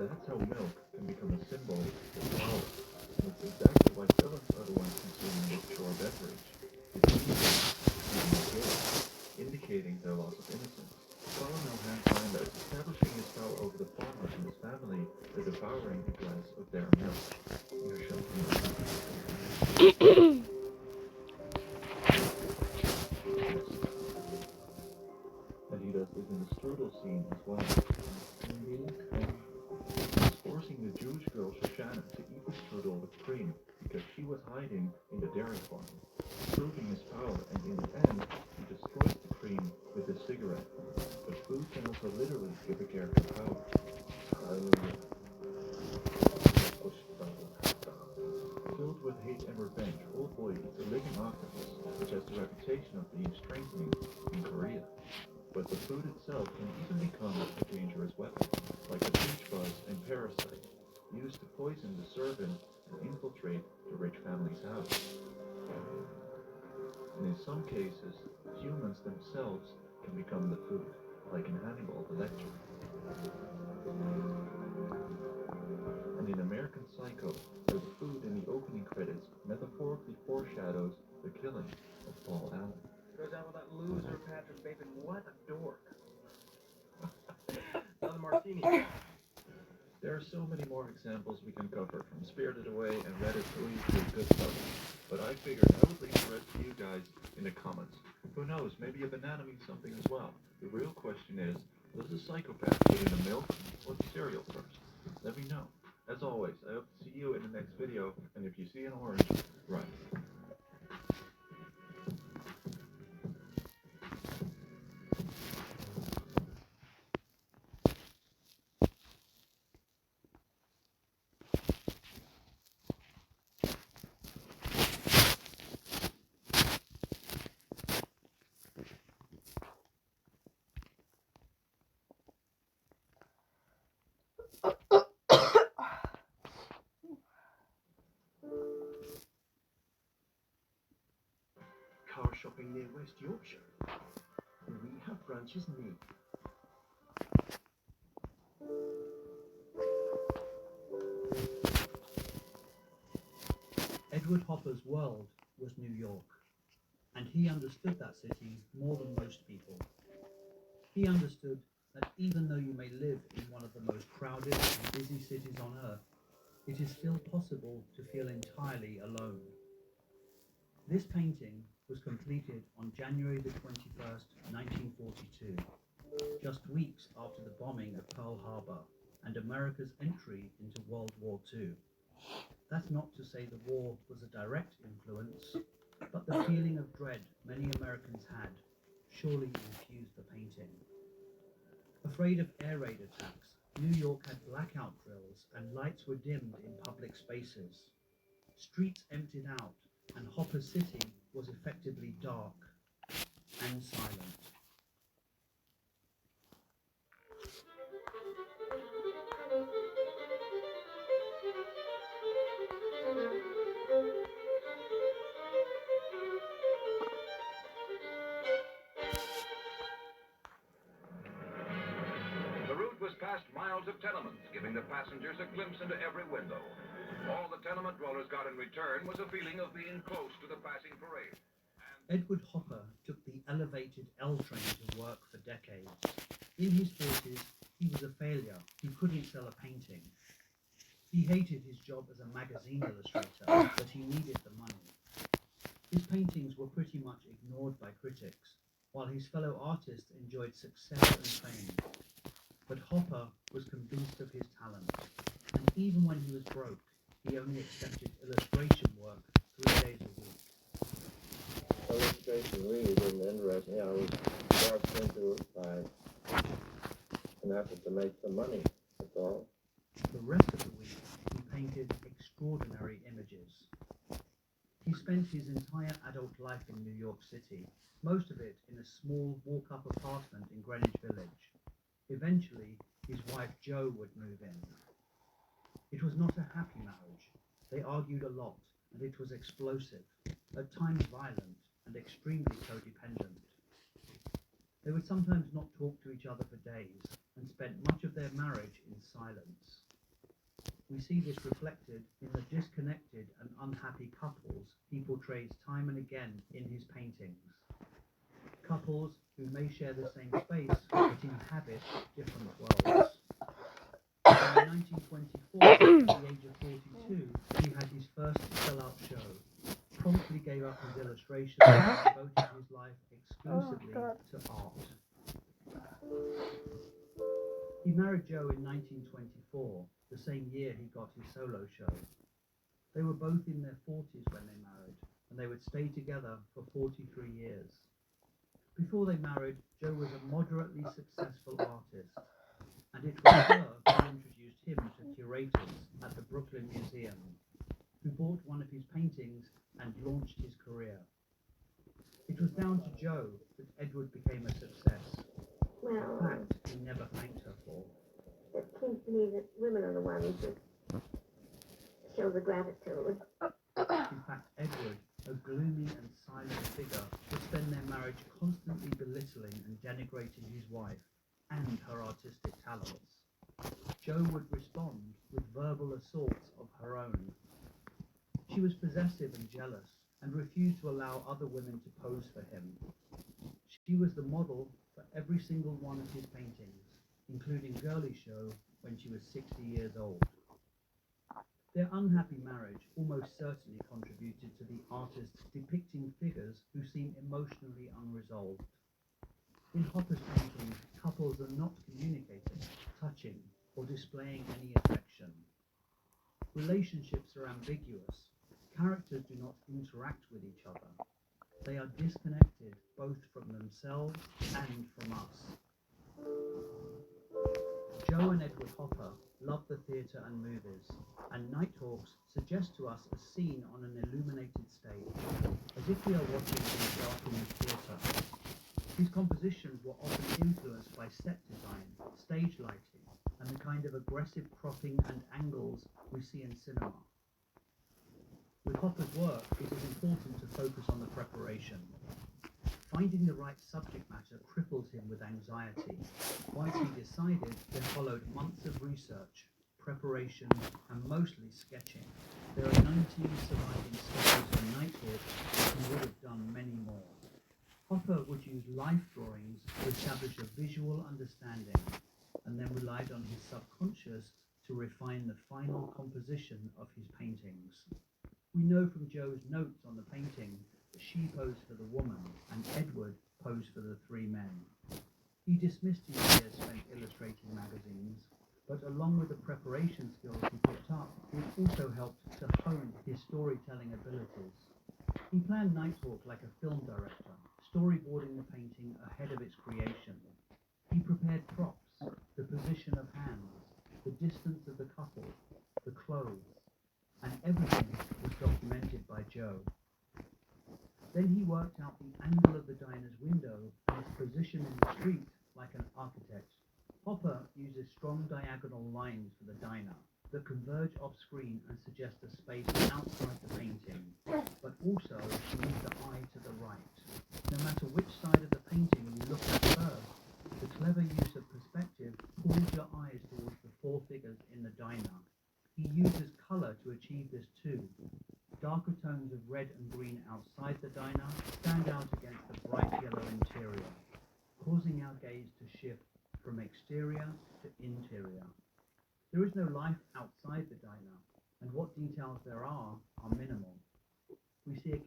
That's how milk can become a symbol of power. And it's exactly why felons are the ones consuming this pure beverage. It's evil, even guilt, indicating their loss of innocence. Colonel Hans Landers establishing his power over the farmers and his family by devouring a glass of their milk. You're shocking. And he does this in the strudel scene as well. He's forcing the Jewish girl Shoshana to eat the strudel with cream because she was hiding in the dairy farm, proving his power, and in the end, he destroys the cream with his cigarette. But food can also literally give a character power. Filled with hate and revenge, Old Boy eats a living octopus, which has the reputation of being strengthening in Korea. But the food itself can even become a dangerous weapon, like a beach buzz and parasite, used to poison the servant and infiltrate the rich family's house. And in some cases, humans themselves can become the food, like in Hannibal the Lecter. And in American Psycho, where the food in the opening credits metaphorically foreshadows the killing of Paul Allen. Goes out with that loser Patrick Bateman. What a dork. Another martini. There are so many more examples we can cover, from Spirited Away and Ratatouille to Good Stuff. But I figured I would leave the rest to you guys in the comments. Who knows, maybe a banana means something as well. The real question is, does a psychopath put in the milk or the cereal first? Let me know. As always, I hope to see you in the next video, and if you see an orange, run. Car shopping near West Yorkshire. We have branches near. Edward Hopper's world was New York, and he understood that city more than most people. He understood that even though you may live in one of the most crowded and busy cities on earth, it is still possible to feel entirely alone. This painting was completed on January the 21st, 1942, just weeks after the bombing of Pearl Harbor and America's entry into World War II. That's not to say the war was a direct influence, but the feeling of dread many Americans had surely infused the painting. Afraid of air raid attacks, New York had blackout drills and lights were dimmed in public spaces. Streets emptied out, and Hopper City was effectively dark and silent. The route was past miles of tenements, giving the passengers a glimpse into every window. All the tenement dwellers got in return was a feeling of being close to the passing parade. Edward Hopper took the elevated L train to work for decades. In his 40s, he was a failure. He couldn't sell a painting. He hated his job as a magazine illustrator, but he needed the money. His paintings were pretty much ignored by critics, while his fellow artists enjoyed success and fame. But Hopper was convinced of his talent, and even when he was broke, he only accepted illustration work 3 days a week. Illustration really didn't interest me. I was forced into it by an effort to make some money, that's all. The rest of the week, he painted extraordinary images. He spent his entire adult life in New York City, most of it in a small walk-up apartment in Greenwich Village. Eventually, his wife Jo would move in. It was not a happy marriage. They argued a lot, and it was explosive, at times violent, and extremely codependent. They would sometimes not talk to each other for days, and spent much of their marriage in silence. We see this reflected in the disconnected and unhappy couples he portrays time and again in his paintings. Couples who may share the same space but inhabit different worlds. In 1924, at the age of 42, he had his first sellout show, promptly gave up his illustrations and devoted his life exclusively to art. He married Jo in 1924, the same year he got his solo show. They were both in their 40s when they married, and they would stay together for 43 years. Before they married, Jo was a moderately successful artist, and it was her who introduced him to curators at the Brooklyn Museum, who bought one of his paintings and launched his career. It was down to Jo that Edward became a success. A Well, fact he never thanked her for. it seems to me that women are the ones that show the gratitude. In fact, Edward, a gloomy and silent figure, would spend their marriage constantly belittling and denigrating his wife and her artistic talents. Jo would respond with verbal assaults of her own. She was possessive and jealous and refused to allow other women to pose for him. She was the model for every single one of his paintings, including Girly Show when she was 60 years old. Their unhappy marriage almost certainly contributed to the artist depicting figures who seem emotionally unresolved. In Hopper's paintings, couples are not communicating, touching, or displaying any affection. Relationships are ambiguous. Characters do not interact with each other. They are disconnected both from themselves and from us. Jo and Edward Hopper love the theatre and movies, and Nighthawks suggest to us a scene on an illuminated stage, as if we are watching in a darkened theatre. His compositions were often influenced by set design, stage lighting, and the kind of aggressive cropping and angles we see in cinema. With Hopper's work, it is important to focus on the preparation. Finding the right subject matter crippled him with anxiety. Once he decided, there followed months of research, preparation, and mostly sketching. There are 19 surviving sketches on Nighthawks, and he would have done many more. Hopper would use life drawings to establish a visual understanding, and then relied on his subconscious to refine the final composition of his paintings. We know from Jo's notes on the painting that she posed for the woman and Edward posed for the three men. He dismissed his years spent illustrating magazines, but along with the preparation skills he picked up, it also helped to hone his storytelling abilities. He planned Nighthawk like a film director, storyboarding the painting ahead of its creation. He prepared props, the position of hands, the distance of the couple, the clothes, and everything was documented by Jo. Then he worked out the angle of the diner's window and its position in the street like an architect. Hopper uses strong diagonal lines for the diner that converge off-screen and suggest a space outside the painting, but also leave the eye to the right. No matter which side of the painting you look at first, the clever use of perspective pulls your eyes towards the four figures in the diner. He uses colour to achieve this too. Darker tones of red and green outside the diner stand out against the bright yellow interior, causing our gaze to shift from exterior to interior. There is no life outside the diner, and what details there are minimal. We see